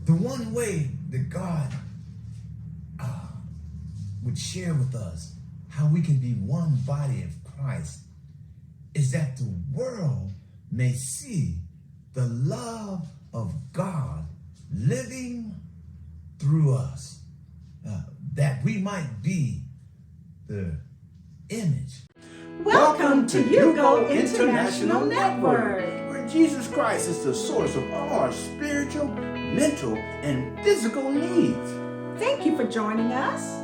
The one way that God would share with us how we can be one body of Christ is that the world may see the love of God living through us, that we might be the image. Welcome to YouGo International Network, where Jesus Christ is the source of all our spiritual, mental, and physical needs. Thank you for joining us.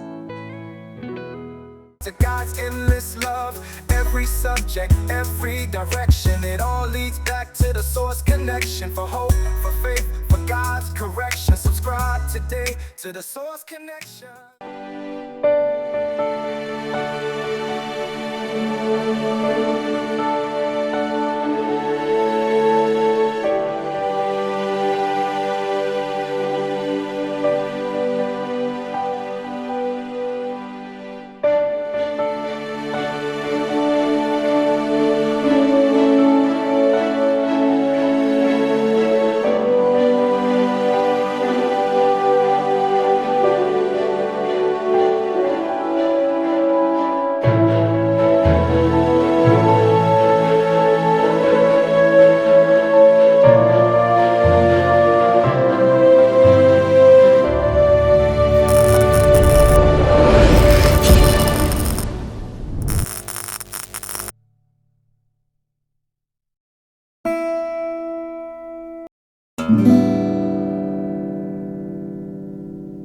To God's endless love, every subject, every direction, it all leads back to the source connection. For hope, for faith, for God's correction. Subscribe today to the source connection.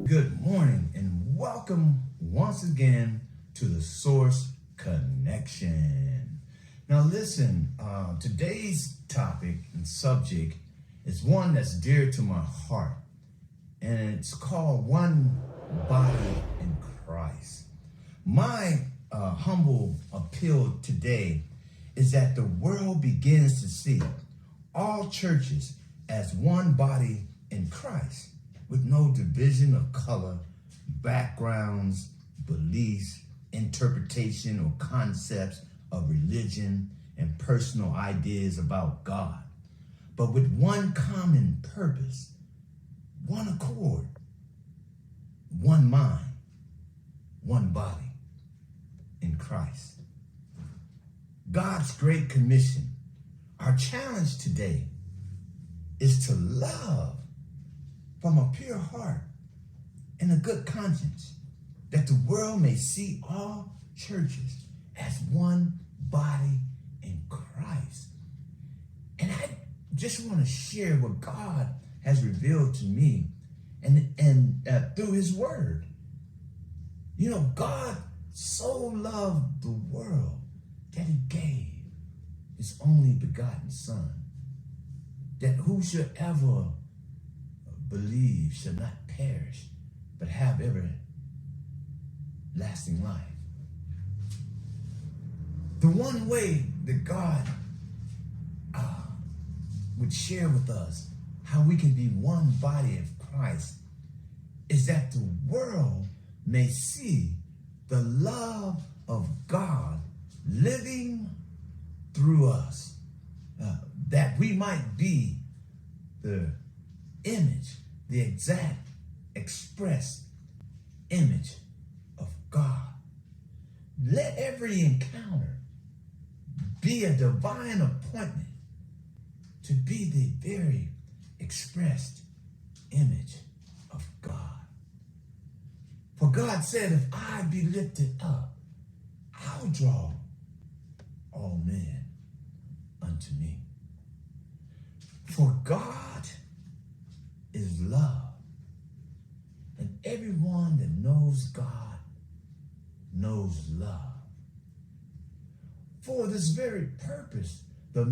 Good morning and welcome once again to the Source Connection. Now listen, today's topic and subject is one that's dear to my heart, and it's called One Body in Christ. My humble appeal today is that the world begins to see all churches as one body in Christ, with no division of color, backgrounds, beliefs, interpretation, or concepts of religion and personal ideas about God, but with one common purpose, one accord, one mind, one body in Christ. God's Great Commission, our challenge today, is to love from a pure heart and a good conscience, that the world may see all churches as one body in Christ. And I just want to share what God has revealed to me and through his word. You know, God so loved the world that he gave his only begotten Son, that whosoever believe shall not perish, but have everlasting life. The one way that God would share with us how we can be one body of Christ is that the world may see the love of God living through us, that we might be the image, the exact express image of God. Let every encounter be a divine appointment to be the very expressed image of God. For God said, if I be lifted up, I'll draw all men unto me. For God is love, and everyone that knows God knows love. For this very purpose, the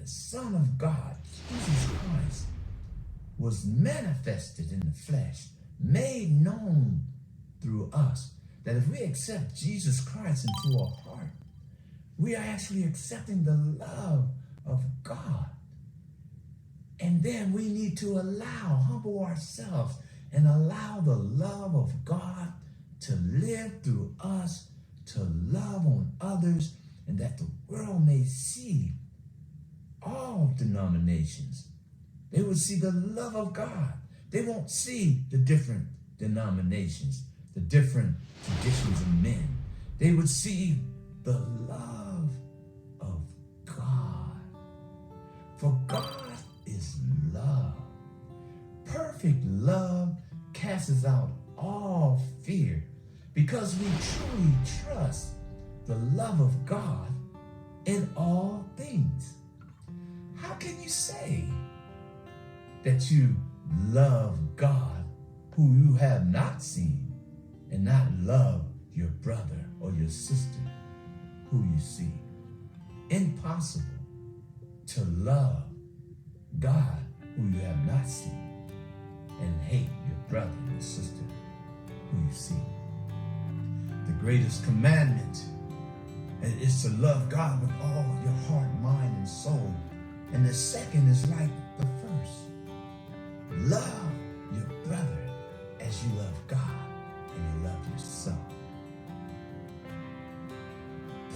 Son of God, Jesus Christ, was manifested in the flesh, made known through us, that if we accept Jesus Christ into our heart, we are actually accepting the love of God. And then we need to humble ourselves and allow the love of God to live through us, to love on others, and that the world may see all denominations They would see the love of God. They won't see the different denominations, the different traditions of men. They would see the love of God. For God is love. Perfect love casts out all fear because we truly trust the love of God in all things. How can you say that you love God who you have not seen and not love your brother or your sister who you see? Impossible to love God who you have not seen and hate your brother or sister who you see. The greatest commandment is to love God with all your heart, mind, and soul. And the second is like the first. Love your brother as you love God and you love yourself.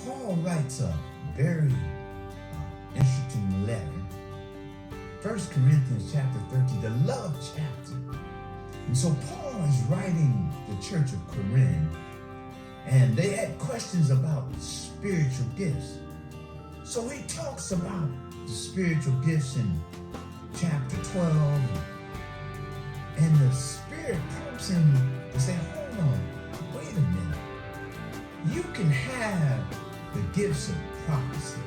Paul writes a very interesting letter. 1 Corinthians chapter 13, the love chapter. And so Paul is writing the church of Corinth, and they had questions about spiritual gifts. So he talks about the spiritual gifts in chapter 12. And the Spirit prompts him to say, hold on, wait a minute. You can have the gifts of prophecy.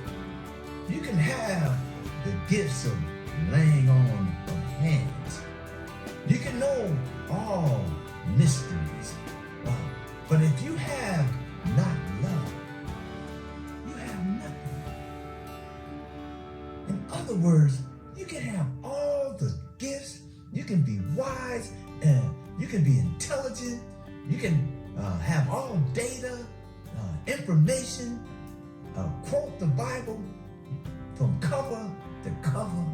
You can have the gifts of laying on of hands. You can know all mysteries. But if you have not love, you have nothing. In other words, you can have all the gifts. You can be wise and you can be intelligent. You can have all data, information, quote the Bible from cover to cover.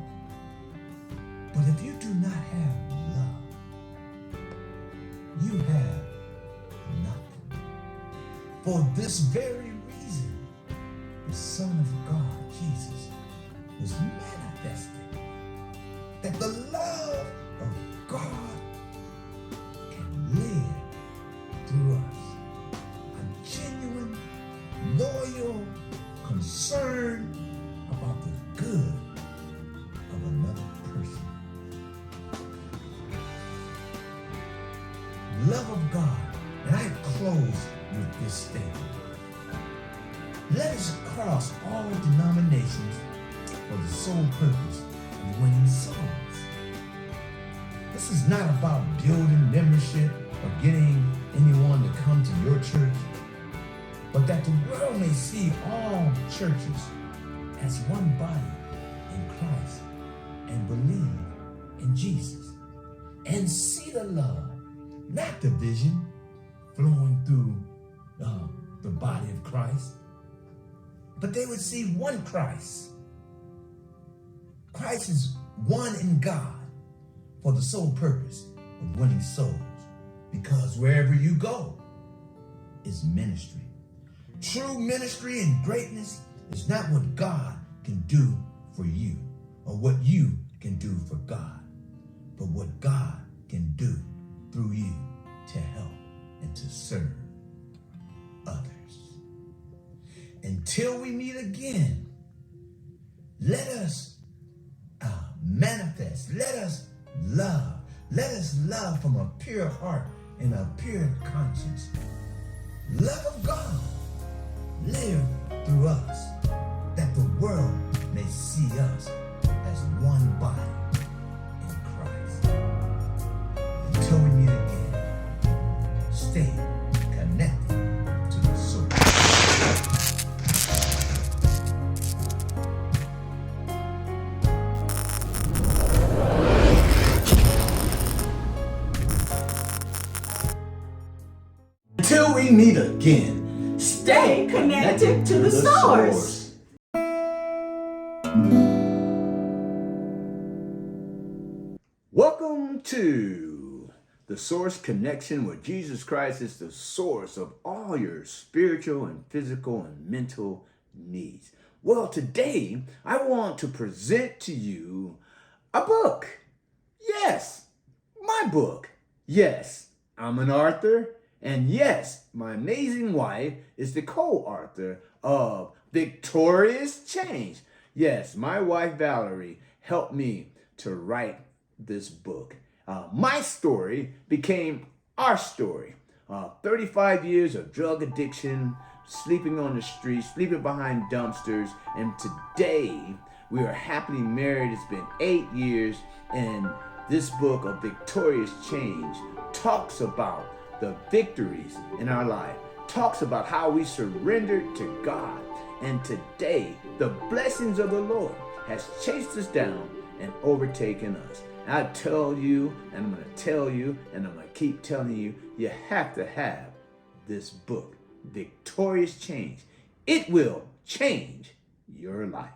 But if you do not have love, you have nothing. For this very reason, the Son of God, Jesus, was manifested, that the love of God can live through us. A genuine, loyal concern about the good of another person. Love of God. And I close with this statement. Let us cross all denominations for the sole purpose of winning souls. This is not about building membership or getting anyone to come to your church, but that the world may see all churches as one body in Christ and believe in Jesus and see the love, not division, flowing through the body of Christ, but they would see one Christ. Christ is one in God for the sole purpose of winning souls, because wherever you go is ministry. True ministry and greatness is not what God can do for you or what you can do for God, but what God can do through you to help and to serve others. Until we meet again, let us manifest, let us love from a pure heart and a pure conscience. Love of God live through us, that the world may see us as one body in Christ. Until we meet again, stay connected to the source. Until we meet again, Stay connected to the source. Welcome to the Source Connection, where Jesus Christ is the source of all your spiritual and physical and mental needs. Well, today I want to present to you a book. Yes, my book. Yes, I'm an author. And yes, my amazing wife is the co-author of Victorious Change. Yes, my wife Valerie helped me to write this book. My story became our story. 35 years of drug addiction, sleeping on the streets, sleeping behind dumpsters, and today we are happily married. It's been 8 years, and this book of Victorious Change talks about the victories in our life, talks about how we surrendered to God, and today the blessings of the Lord has chased us down and overtaken us. I tell you, and I'm going to tell you, and I'm going to keep telling you, you have to have this book, Victorious Change. It will change your life.